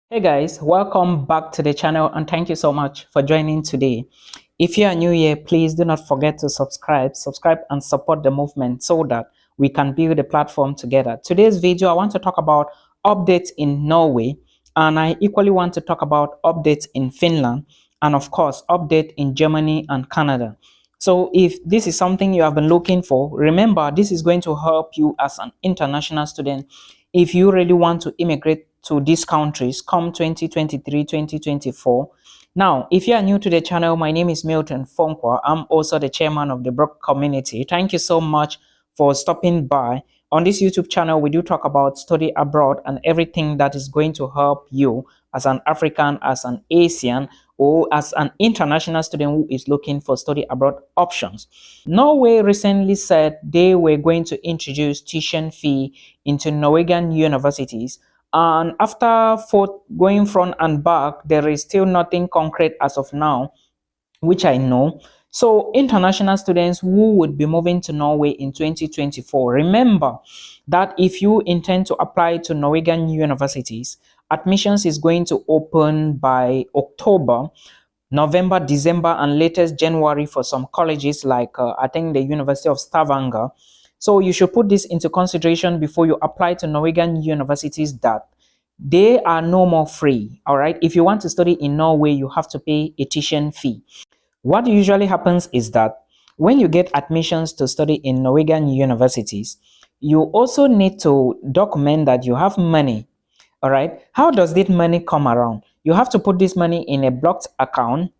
Hey guys, welcome back to the channel and thank you so much for joining today. If you are new here, please do not forget to subscribe and support the movement so that we can build a platform together. Today's video, I want to talk about updates in Norway, and I equally want to talk about updates in Finland and of course update in Germany and Canada. So if this is something you have been looking for, remember this is going to help you as an international student if you really want to immigrate to these countries come 2023 2024. Now if you are new to the channel, my name is Milton. I'm also the chairman of the Brook community. Thank you so much for stopping by. On this YouTube channel, we do talk about study abroad and everything that is going to help you as an African, as an Asian, or as an international student who is looking for study abroad options. Norway recently said they were going to introduce tuition fee into Norwegian universities, and after going front and back, there is still nothing concrete as of now, which I know. So international students who would be moving to Norway in 2024, remember that if you intend to apply to Norwegian universities, admissions is going to open by October, November, December, and latest January for some colleges like I think the University of Stavanger. So you should put this into consideration before you apply to Norwegian universities, that they are no more free. All right, if you want to study in Norway, you have to pay a tuition fee. What usually happens is that when you get admissions to study in Norwegian universities, you also need to document that you have money. All right, how does this money come around? You have to put this money in a blocked account.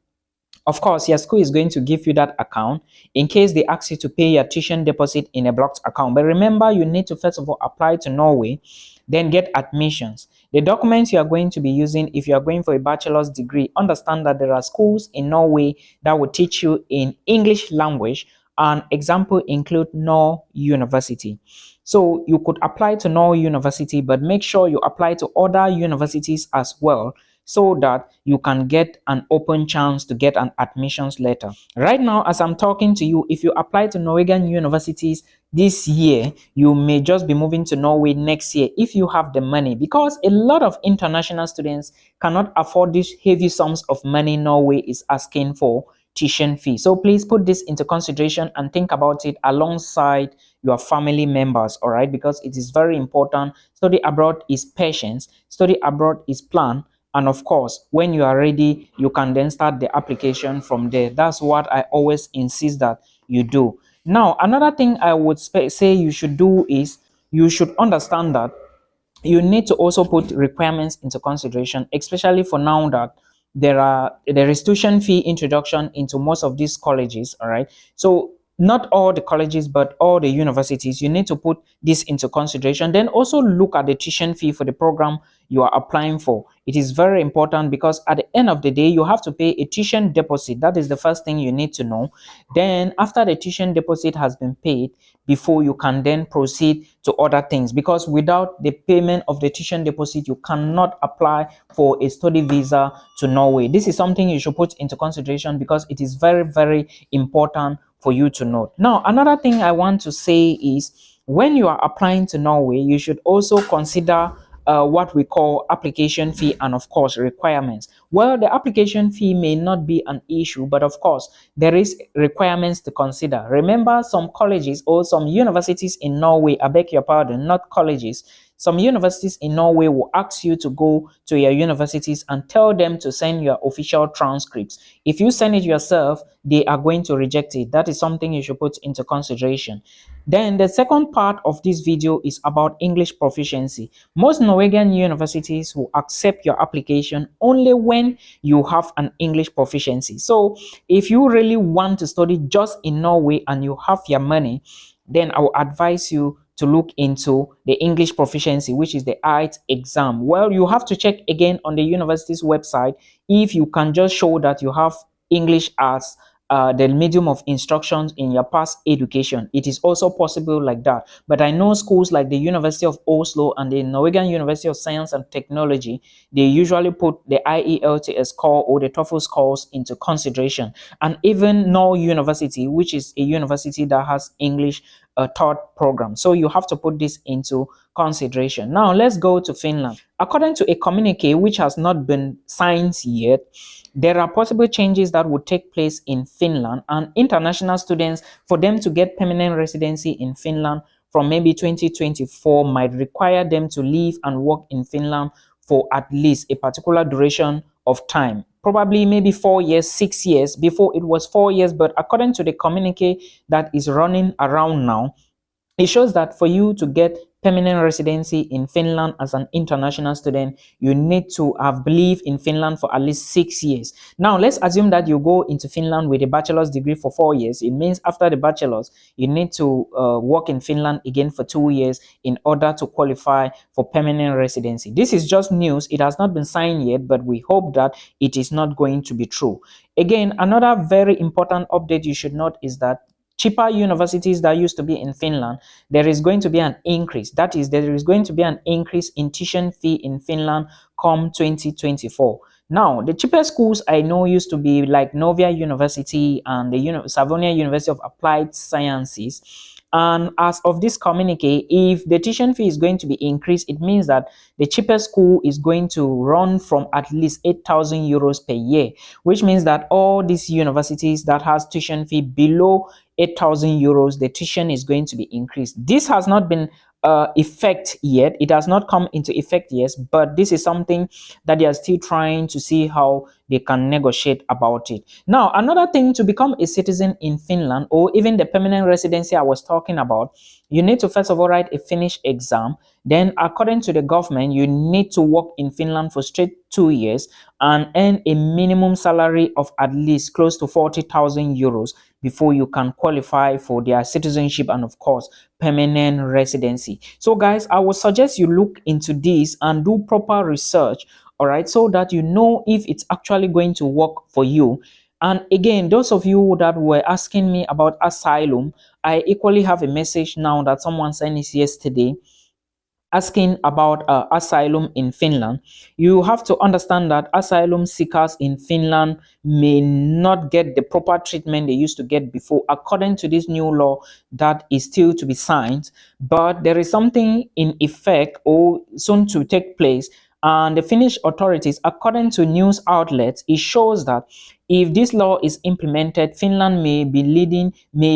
Of course, your school is going to give you that account in case they ask you to pay your tuition deposit in a blocked account. But remember, you need to first of all apply to Norway, then get admissions. The documents you are going to be using if you are going for a bachelor's degree, understand that there are schools in Norway that will teach you in English language. An example include Norway University. So you could apply to Norway University, but make sure you apply to other universities as well, so that you can get an open chance to get an admissions letter. Right now, as I'm talking to you, if you apply to Norwegian universities this year, you may just be moving to Norway next year if you have the money, because a lot of international students cannot afford these heavy sums of money Norway is asking for tuition fee. So please put this into consideration and think about it alongside your family members, all right? Because it is very important. Study abroad is patience, study abroad is plan. And of course, when you are ready, you can then start the application from there. That's what I always insist that you do. Now, another thing I would say you should do is you should understand that you need to also put requirements into consideration, especially for now that there is tuition fee introduction into most of these colleges. All right, so not all the colleges but all the universities, you need to put this into consideration. Then also look at the tuition fee for the program you are applying for. It is very important because at the end of the day, you have to pay a tuition deposit. That is the first thing you need to know. Then after the tuition deposit has been paid, before you can then proceed to other things, because without the payment of the tuition deposit, you cannot apply for a study visa to Norway. This is something you should put into consideration because it is very, very important for you to note. Now, another thing I want to say is when you are applying to Norway, you should also consider what we call application fee and of course requirements. Well, the application fee may not be an issue, but of course there is requirements to consider. Remember, some colleges or some universities in Norway, I beg your pardon, not colleges, some universities in Norway will ask you to go to your universities and tell them to send your official transcripts. If you send it yourself, they are going to reject it. That is something you should put into consideration. Then the second part of this video is about English proficiency. Most Norwegian universities will accept your application only when you have an English proficiency. So if you really want to study just in Norway and you have your money, then I will advise you to look into the English proficiency, which is the IELTS exam. Well, you have to check again on the university's website if you can just show that you have English as the medium of instructions in your past education. It is also possible like that. But I know schools like the University of Oslo and the Norwegian University of Science and Technology, they usually put the IELTS score or the TOEFL scores into consideration. And even Norway University, which is a university that has English a third program. So you have to put this into consideration. Now let's go to Finland. According to a communique which has not been signed yet, there are possible changes that would take place in Finland, and international students, for them to get permanent residency in Finland from maybe 2024, might require them to live and work in Finland for at least a particular duration of time, probably maybe 4 years, 6 years. Before it was 4 years, but according to the communique that is running around now, it shows that for you to get permanent residency in Finland as an international student, you need to have lived in Finland for at least 6 years. Now, let's assume that you go into Finland with a bachelor's degree for 4 years. It means after the bachelor's, you need to work in Finland again for 2 years in order to qualify for permanent residency. This is just news. It has not been signed yet, but we hope that it is not going to be true. Again, another very important update you should note is that cheaper universities that used to be in Finland, there is going to be an increase. That is, there is going to be an increase in tuition fee in Finland come 2024. Now, the cheapest schools I know used to be like Norway University and the Savonia University of Applied Sciences. And as of this communique, if the tuition fee is going to be increased, it means that the cheapest school is going to run from at least 8,000 euros per year, which means that all these universities that has tuition fee below 8,000 euros, the tuition is going to be increased. This has not been effect yet. It has not come into effect yet, but this is something that they are still trying to see how they can negotiate about it. Now, another thing, to become a citizen in Finland, or even the permanent residency I was talking about, you need to first of all write a Finnish exam. Then, according to the government, you need to work in Finland for straight 2 years and earn a minimum salary of at least close to 40,000 euros before you can qualify for their citizenship and, of course, permanent residency. So, guys, I would suggest you look into this and do proper research, all right, so that you know if it's actually going to work for you. And again, those of you that were asking me about asylum, I equally have a message now that someone sent us yesterday asking about asylum in Finland. You have to understand that asylum seekers in Finland may not get the proper treatment they used to get before, according to this new law that is still to be signed. But there is something in effect or soon to take place. And the Finnish authorities, according to news outlets, it shows that if this law is implemented, Finland may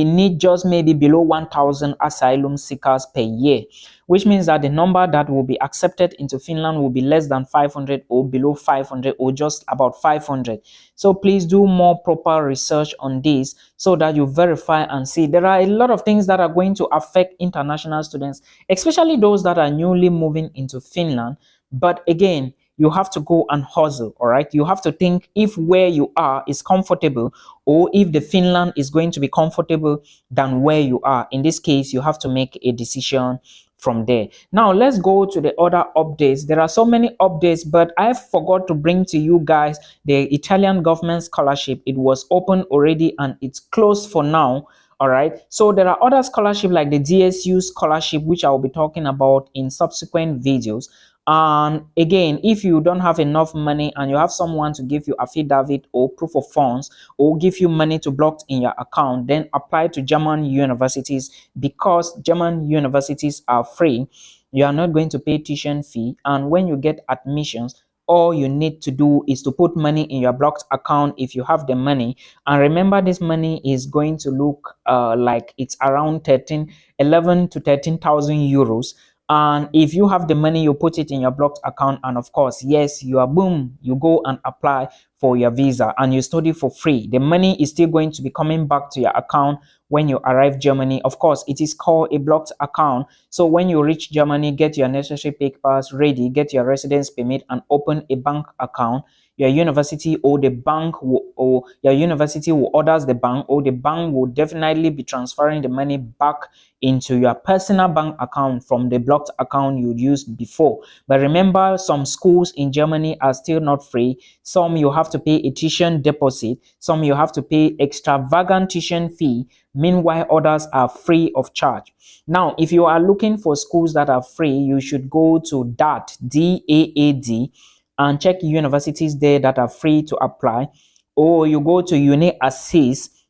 need just maybe below 1,000 asylum seekers per year, which means that the number that will be accepted into Finland will be less than 500 or below 500 or just about 500. So please do more proper research on this so that you verify and see. There are a lot of things that are going to affect international students, especially those that are newly moving into Finland. But again, you have to go and hustle, all right? You have to think if where you are is comfortable or if the Finland is going to be comfortable than where you are. In this case, you have to make a decision from there. Now, let's go to the other updates. There are so many updates, but I forgot to bring to you guys the Italian government scholarship. It was open already and it's closed for now. All right, so there are other scholarships like the DSU scholarship, which I will be talking about in subsequent videos. And again, if you don't have enough money and you have someone to give you affidavit or proof of funds or give you money to block in your account, then apply to German universities, because German universities are free. You are not going to pay tuition fee, and when you get admissions, all you need to do is to put money in your blocked account if you have the money. And remember, this money is going to look like it's around 11 to 13,000 euros. And if you have the money, you put it in your blocked account, and of course, yes, you are boom, you go and apply for your visa and you study for free. The money is still going to be coming back to your account when you arrive Germany. Of course, it is called a blocked account. So when you reach Germany, get your necessary papers ready, get your residence permit and open a bank account. Your university or the bank will, your university will orders the bank, or the bank will definitely be transferring the money back into your personal bank account from the blocked account you used before. But remember, some schools in Germany are still not free. Some you have to pay a tuition deposit, some you have to pay extravagant tuition fee. Meanwhile, others are free of charge. Now, if you are looking for schools that are free, you should go to DAAD and check universities there that are free to apply, or you go to Uni Assist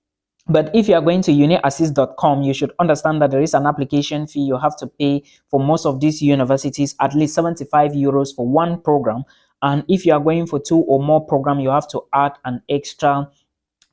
But if you are going to uniassist.com, you should understand that there is an application fee you have to pay for most of these universities, at least 75 euros for one program. And if you are going for 2 or more programs, you have to add an extra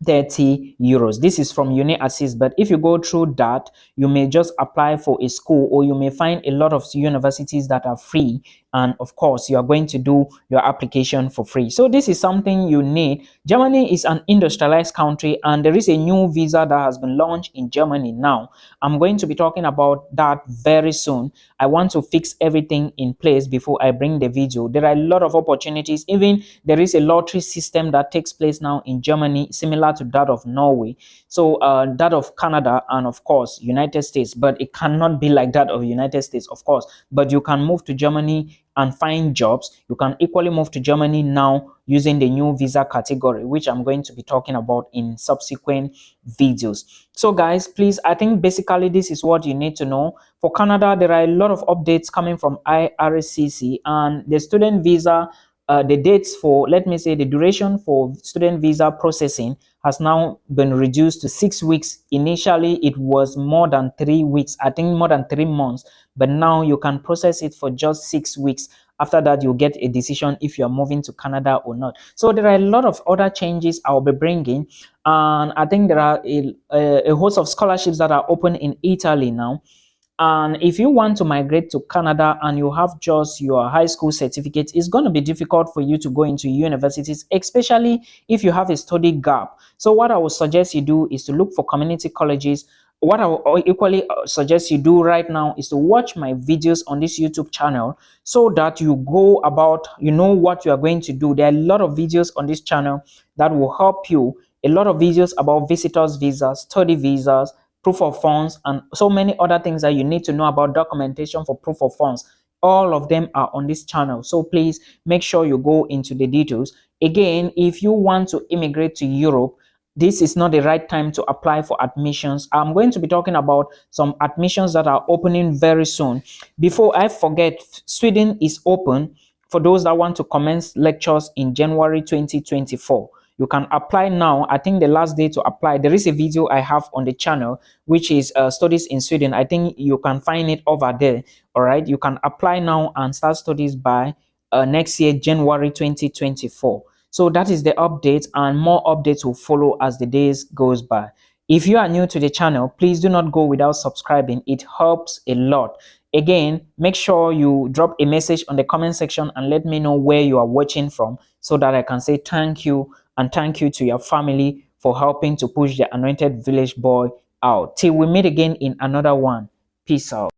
30 euros. This is from Uni Assist, but if you go through that, you may just apply for a school, or you may find a lot of universities that are free, and of course you are going to do your application for free. So this is something you need. Germany is an industrialized country, and there is a new visa that has been launched in Germany now. I'm going to be talking about that very soon. I want to fix everything in place before I bring the video. There are a lot of opportunities. Even there is a lottery system that takes place now in Germany, similar to that of Norway, so that of Canada, and of course United States. But it cannot be like that of United States, of course. But you can move to Germany and find jobs. You can equally move to Germany now using the new visa category, which I'm going to be talking about in subsequent videos. So guys, please, I think basically this is what you need to know. For Canada, there are a lot of updates coming from IRCC, and the student visa, the dates for, let me say, the duration for student visa processing has now been reduced to 6 weeks. Initially, it was more than 3 weeks, I think more than 3 months, but now you can process it for just 6 weeks. After that, you'll get a decision if you're moving to Canada or not. So there are a lot of other changes I'll be bringing, and I think there are a host of scholarships that are open in Italy now. And if you want to migrate to Canada and you have just your high school certificate, it's going to be difficult for you to go into universities, especially if you have a study gap. So what I would suggest you do is to look for community colleges. What I will equally suggest you do right now is to watch my videos on this YouTube channel, so that you go about, you know what you are going to do. There are a lot of videos on this channel that will help you. A lot of videos about visitors visas, study visas, proof of funds, and so many other things that you need to know about documentation for proof of funds. All of them are on this channel. So please make sure you go into the details. Again, if you want to immigrate to Europe, this is not the right time to apply for admissions. I'm going to be talking about some admissions that are opening very soon. Before I forget, Sweden is open for those that want to commence lectures in January 2024. You can apply now. I think the last day to apply, there is a video I have on the channel, which is studies in Sweden. I think you can find it over there. All right, you can apply now and start studies by next year, January 2024. So that is the update, and more updates will follow as the days goes by. If you are new to the channel, please do not go without subscribing. It helps a lot. Again, make sure you drop a message on the comment section and let me know where you are watching from, so that I can say thank you, and thank you to your family for helping to push the Anointed Village Boy out. Till we meet again in another one. Peace out.